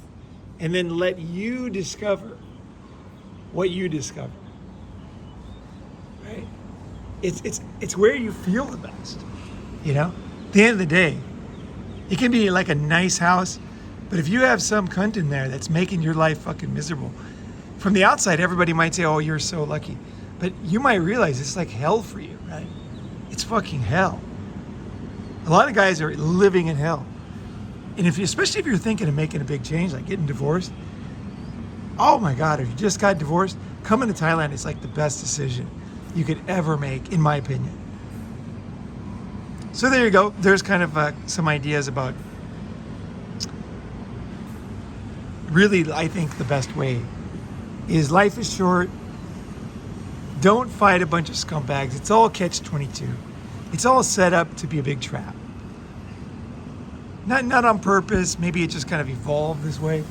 Speaker 1: and then let you discover what you discover. Right? It's where you feel the best. At the end of the day, it can be like a nice house, but if you have some cunt in there that's making your life fucking miserable, from the outside, everybody might say, oh, you're so lucky. But you might realize it's like hell for you, right? It's fucking hell. A lot of guys are living in hell. And especially if you're thinking of making a big change, like getting divorced, oh my God, if you just got divorced, coming to Thailand is like the best decision you could ever make, in my opinion. So there you go. There's kind of some ideas about really, I think the best way is life is short. Don't fight a bunch of scumbags. It's all catch-22. It's all set up to be a big trap. Not on purpose. Maybe it just kind of evolved this way.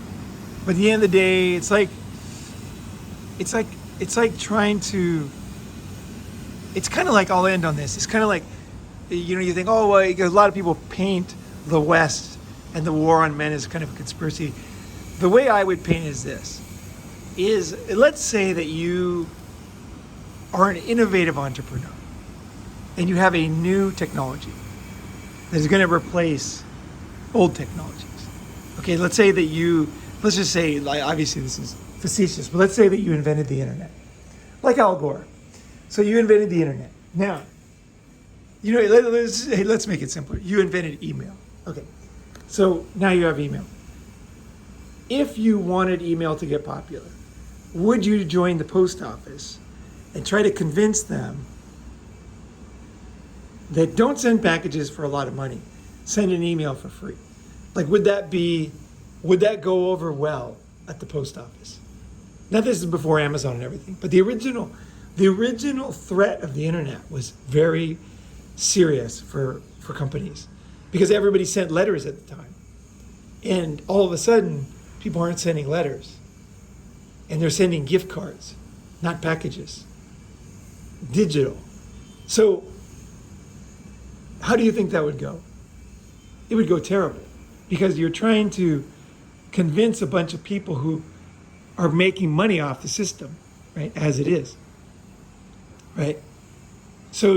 Speaker 1: But at the end of the day, it's like trying to. It's kind of like, I'll end on this. It's kind of like, you think, oh, well, a lot of people paint the West and the war on men as kind of a conspiracy. The way I would paint is this: let's say that you are an innovative entrepreneur and you have a new technology that is going to replace old technologies. Okay, let's just say, like, obviously this is facetious, but let's say that you invented the internet, like Al Gore. So you invented the internet. Now, let's make it simpler. You invented email. Okay, so now you have email. If you wanted email to get popular, would you join the post office and try to convince them that don't send packages for a lot of money, send an email for free? Like, would that go over well at the post office? Now, this is before Amazon and everything, but the original threat of the internet was very serious for companies, because everybody sent letters at the time. And all of a sudden, people aren't sending letters, and they're sending gift cards, not packages, digital. So how do you think that would go? It would go terrible, because you're trying to convince a bunch of people who are making money off the system, right, as it is, right? So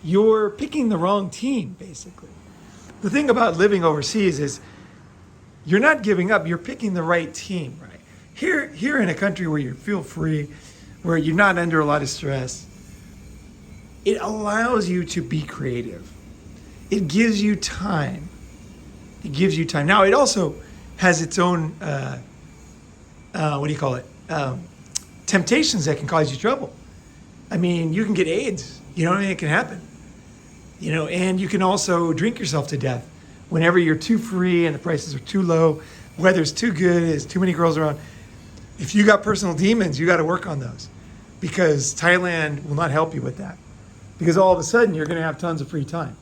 Speaker 1: you're picking the wrong team, basically. The thing about living overseas is you're not giving up, you're picking the right team, right? Here in a country where you feel free, where you're not under a lot of stress, it allows you to be creative. It gives you time. Now, it also has its own, temptations that can cause you trouble. I mean, you can get AIDS, it can happen. And you can also drink yourself to death whenever you're too free and the prices are too low, weather's too good, there's too many girls around. If you got personal demons, you got to work on those, because Thailand will not help you with that, because all of a sudden you're going to have tons of free time.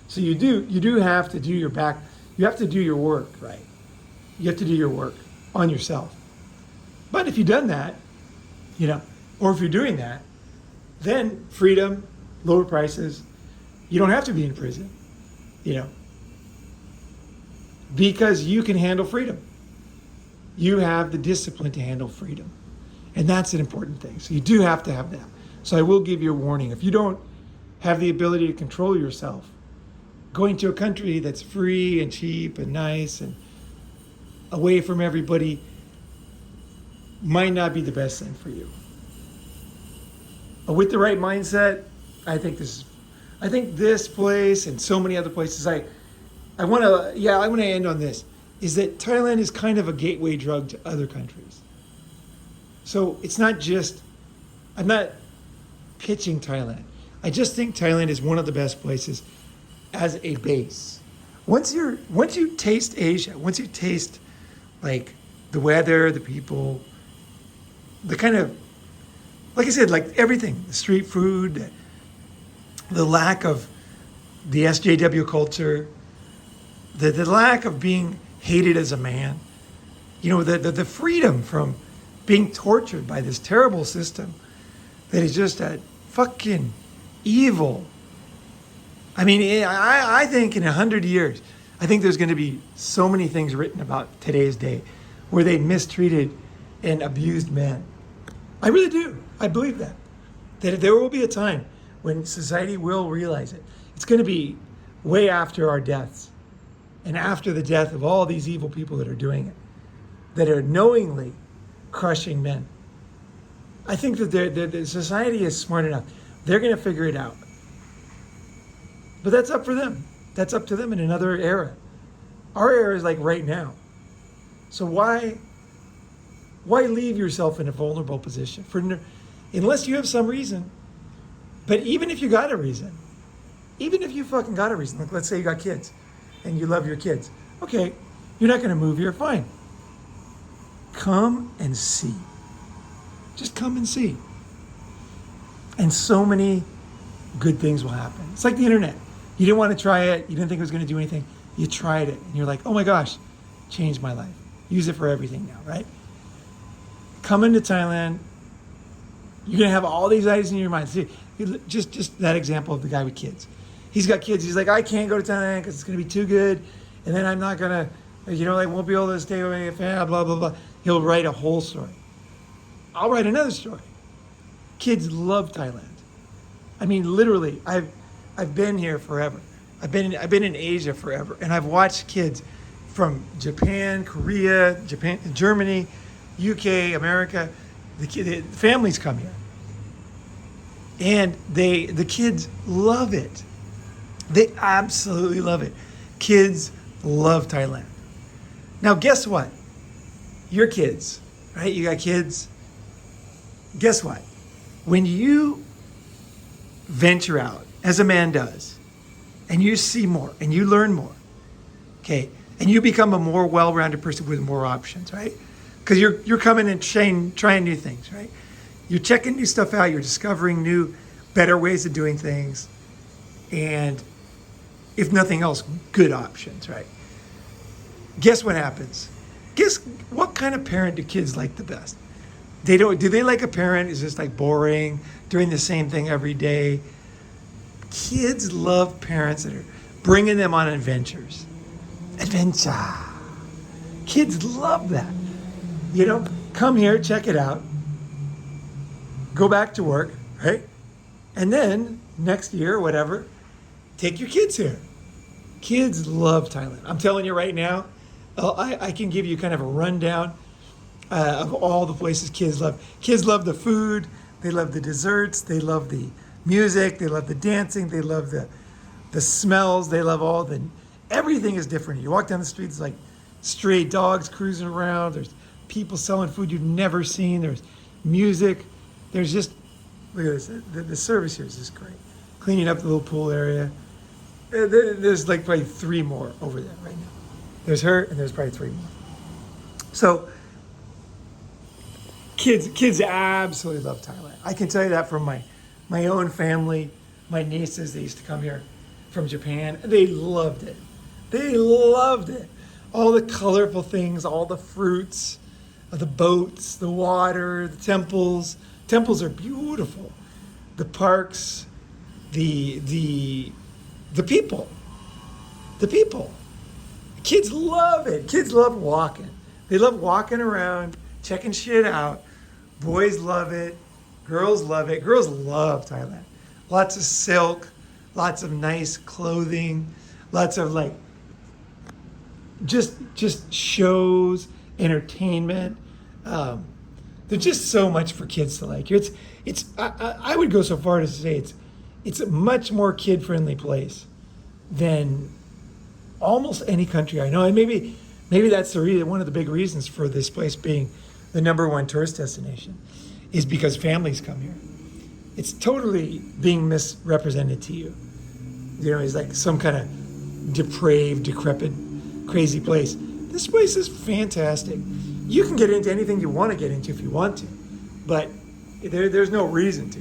Speaker 1: So you do have to do you have to do your work, right? You have to do your work on yourself. But if you've done that, or if you're doing that, Then freedom, lower prices. You don't have to be in prison, you know, because you can handle freedom. You have the discipline to handle freedom. And that's an important thing. So you do have to have that. So I will give you a warning. If you don't have the ability to control yourself, going to a country that's free and cheap and nice and away from everybody might not be the best thing for you. But with the right mindset, I think this place and so many other places, I want to end on this, is that Thailand is kind of a gateway drug to other countries. So it's not just, I'm not pitching Thailand. I just think Thailand is one of the best places as a base. Once you taste Asia, once you taste like the weather, the people, the kind of, like I said, like everything, the street food, the lack of the SJW culture, the lack of being hated as a man, you know, the freedom from being tortured by this terrible system that is just a fucking evil. I mean, I think in 100 years, I think there's going to be so many things written about today's day where they mistreated and abused men. I really do. I believe that there will be a time when society will realize it. It's going to be way after our deaths and after the death of all these evil people that are doing it, that are knowingly crushing men. I think that the society is smart enough. They're going to figure it out. But that's up for them. That's up to them in another era. Our era is like right now. So why leave yourself in a vulnerable position? Unless you have some reason. But even if you got a reason, even if you fucking got a reason, like let's say you got kids and you love your kids. Okay, you're not going to move here, fine. Come and see. Just come and see. And so many good things will happen. It's like the internet. You didn't want to try it. You didn't think it was going to do anything. You tried it. And you're like, oh my gosh, changed my life. Use it for everything now, right? Come into Thailand. You're going to have all these ideas in your mind. See, just that example of the guy with kids. He's got kids. He's like, I can't go to Thailand because it's going to be too good. And then I'm not going to, won't be able to stay away if blah, blah, blah. He'll write a whole story. I'll write another story. Kids love Thailand. I mean, literally, I've been here forever. I've been in Asia forever, and I've watched kids from Japan, Korea, Germany, UK, America. The families come here, and the kids love it. They absolutely love it. Kids love Thailand. Now, guess what? Your kids, right? You got kids. Guess what? When you venture out, as a man does, and you see more, and you learn more, okay, and you become a more well-rounded person with more options, right? Because you're coming and trying new things, right? You're checking new stuff out. You're discovering new, better ways of doing things, and if nothing else, good options, right? Guess what happens? Guess what kind of parent do kids like the best? Do they like a parent who's just like boring, doing the same thing every day? Kids love parents that are bringing them on adventures. Adventure. Kids love that. Come here, check it out. Go back to work, right? And then next year or whatever, take your kids here. Kids love Thailand. I'm telling you right now, I can give you kind of a rundown of all the places kids love. Kids love the food. They love the desserts. They love the music. They love the dancing. They love the smells. They love everything is different. You walk down the street, it's like stray dogs cruising around. There's people selling food you've never seen. There's music. There's just, look at this. The service here is just great. Cleaning up the little pool area. There's like probably 3 more over there right now. There's her, and there's probably 3 more. So kids absolutely love Thailand. I can tell you that from my own family. My nieces, they used to come here from Japan. They loved it. They loved it. All the colorful things, all the fruits, the boats, the water, the temples. Temples are beautiful. the parks, the people, the people. Kids love it. Kids love walking. They love walking around, checking shit out. Boys love it. Girls love it. Girls love Thailand. Lots of silk, lots of nice clothing, lots of like just shows, entertainment. There's just so much for kids to like. I would go so far as to say it's a much more kid friendly place than almost any country I know. And maybe that's the reason, one of the big reasons for this place being the #1 tourist destination is because families come here. It's totally being misrepresented to you. You know, it's like some kind of depraved, decrepit, crazy place. This place is fantastic. You can get into anything you want to get into if you want to, but there's no reason to,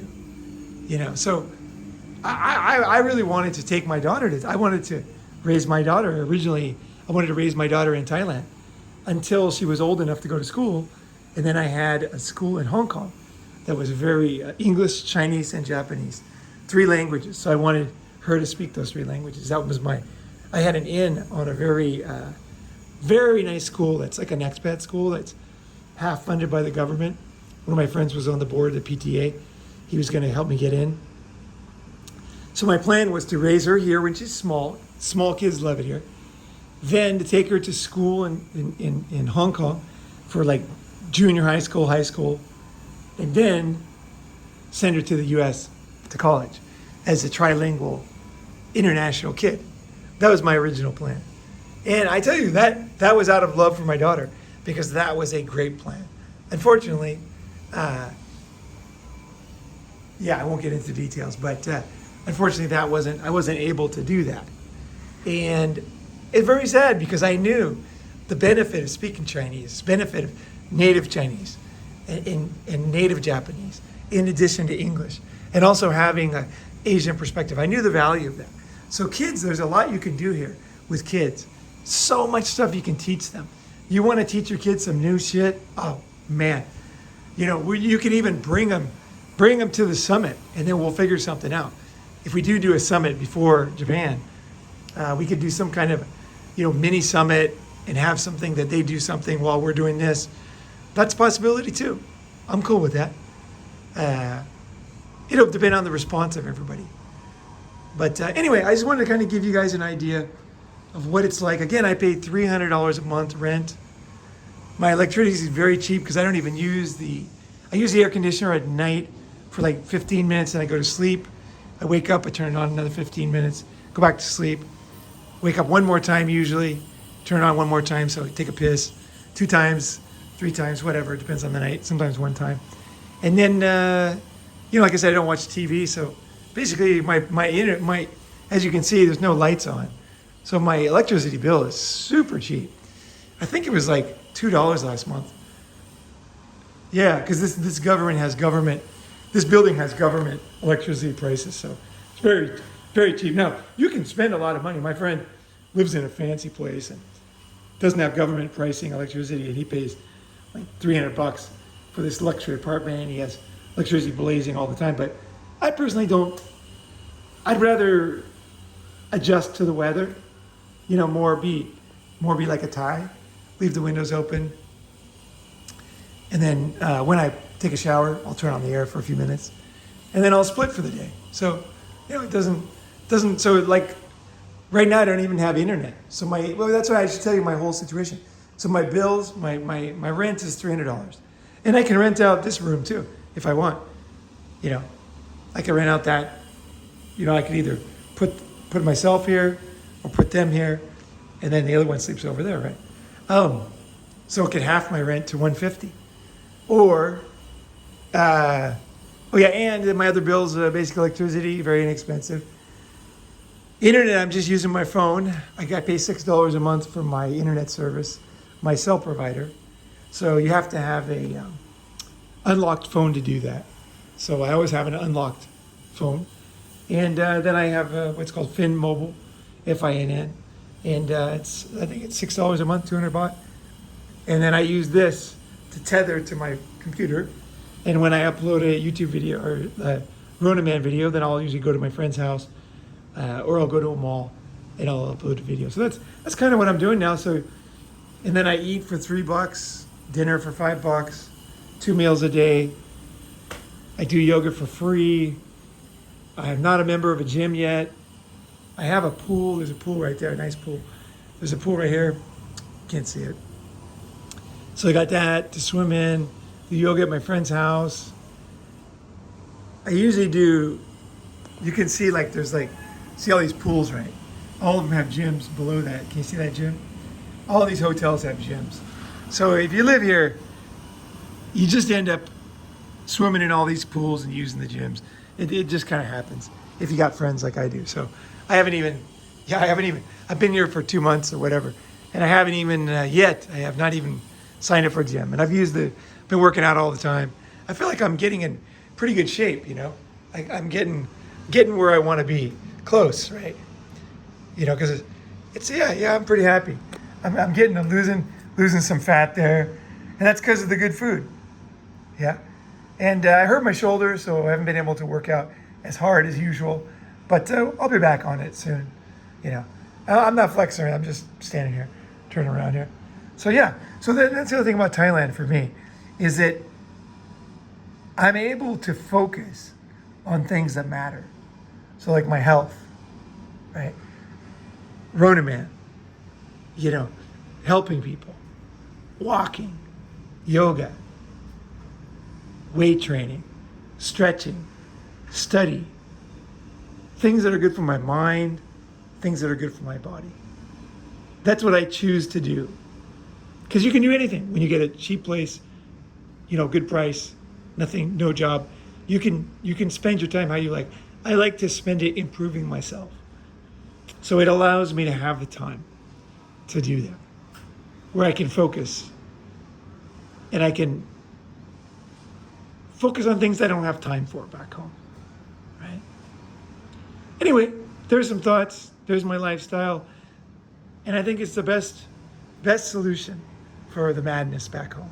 Speaker 1: you know. So I really wanted to take my daughter I wanted to raise my daughter. Originally, I wanted to raise my daughter in Thailand until she was old enough to go to school. And then I had a school in Hong Kong that was very English, Chinese, and Japanese, 3 languages. So I wanted her to speak those 3 languages. That was I had an in on a very, very nice school. That's like an expat school that's half funded by the government. One of my friends was on the board of the PTA. He was going to help me get in. So my plan was to raise her here when she's small. Small kids love it here. Then to take her to school in Hong Kong for like junior high school, and then send her to the US to college as a trilingual international kid. That was my original plan. And I tell you, that was out of love for my daughter, because that was a great plan. Unfortunately, I won't get into details, but unfortunately I wasn't able to do that. And it's very sad, because I knew the benefit of speaking Chinese, benefit of native Chinese and native Japanese, in addition to English, and also having an Asian perspective. I knew the value of that. So kids, there's a lot you can do here with kids. So much stuff you can teach them. You want to teach your kids some new shit? Oh man, you know, you can even bring them to the summit, and then we'll figure something out. If we do a summit before Japan, we could do some kind of, mini summit and have something that they do something while we're doing this. That's a possibility too. I'm cool with that. It'll depend on the response of everybody. But anyway, I just wanted to kind of give you guys an idea of what it's like. Again, I pay $300 a month rent. My electricity is very cheap because I don't even use I use the air conditioner at night for like 15 minutes, and I go to sleep. I wake up, I turn it on another 15 minutes, go back to sleep, wake up one more time usually, turn it on one more time, so I take a piss 2 times, 3 times, whatever, it depends on the night, sometimes 1 time. And then, like I said, I don't watch TV, so basically my internet, as you can see, there's no lights on. So my electricity bill is super cheap. I think it was like $2 last month. Yeah, because this building has government electricity prices, so it's very, very cheap. Now, you can spend a lot of money. My friend lives in a fancy place and doesn't have government pricing electricity, and he pays like $300 for this luxury apartment, and he has electricity blazing all the time. But I personally don't. I'd rather adjust to the weather, more be like a Thai, leave the windows open, and then when I take a shower, I'll turn on the air for a few minutes, and then I'll split for the day. So, it doesn't. So like right now, I don't even have internet. So that's why I should tell you my whole situation. So my bills, my rent is $300, and I can rent out this room too if I want. I can rent out that. I could either put myself here or put them here, and then the other one sleeps over there, right? So it could half my rent to $150, or and then my other bills, basic electricity, very inexpensive. Internet, I'm just using my phone. I pay $6 a month for my internet service, my cell provider. So you have to have a unlocked phone to do that. So I always have an unlocked phone. And then I have what's called Fin Mobile, FINN. And I think it's $6 a month, 200 baht. And then I use this to tether to my computer. And when I upload a YouTube video or Ronin Man video, then I'll usually go to my friend's house, or I'll go to a mall and I'll upload a video. So that's kind of what I'm doing now. So, and then I eat for $3, dinner for $5, 2 meals a day. I do yoga for free. I am not a member of a gym yet. I have a pool. There's a pool right there, a nice pool. There's a pool right here. Can't see it. So I got that to swim in, do yoga at my friend's house. I usually do, you can see like there's like, see all these pools, right? All of them have gyms below that. Can you see that gym? All these hotels have gyms. So if you live here, you just end up swimming in all these pools and using the gyms. It just kind of happens if you got friends like I do. So I've been here for 2 months or whatever, and I haven't even yet, I have not even signed up for a gym. And been working out all the time. I feel like I'm getting in pretty good shape, you know? I'm getting where I want to be, close, right? You know, because I'm pretty happy. I'm losing some fat there, and that's because of the good food. Yeah. And I hurt my shoulder, so I haven't been able to work out as hard as usual. But I'll be back on it soon. You know, I'm not flexing. I'm just standing here, turning around here. So yeah. So that's the other thing about Thailand for me, is that I'm able to focus on things that matter. So like my health, right? Ronin Man, you know, helping people, walking, yoga, weight training, stretching, study, things that are good for my mind, things that are good for my body. That's what I choose to do. Because you can do anything when you get a cheap place, you know, good price, no job. You can spend your time how you like. I like to spend it improving myself. So it allows me to have the time to do that, where I can focus and I can focus on things I don't have time for back home, right? Anyway, there's some thoughts. There's my lifestyle. And I think it's the best solution for the madness back home.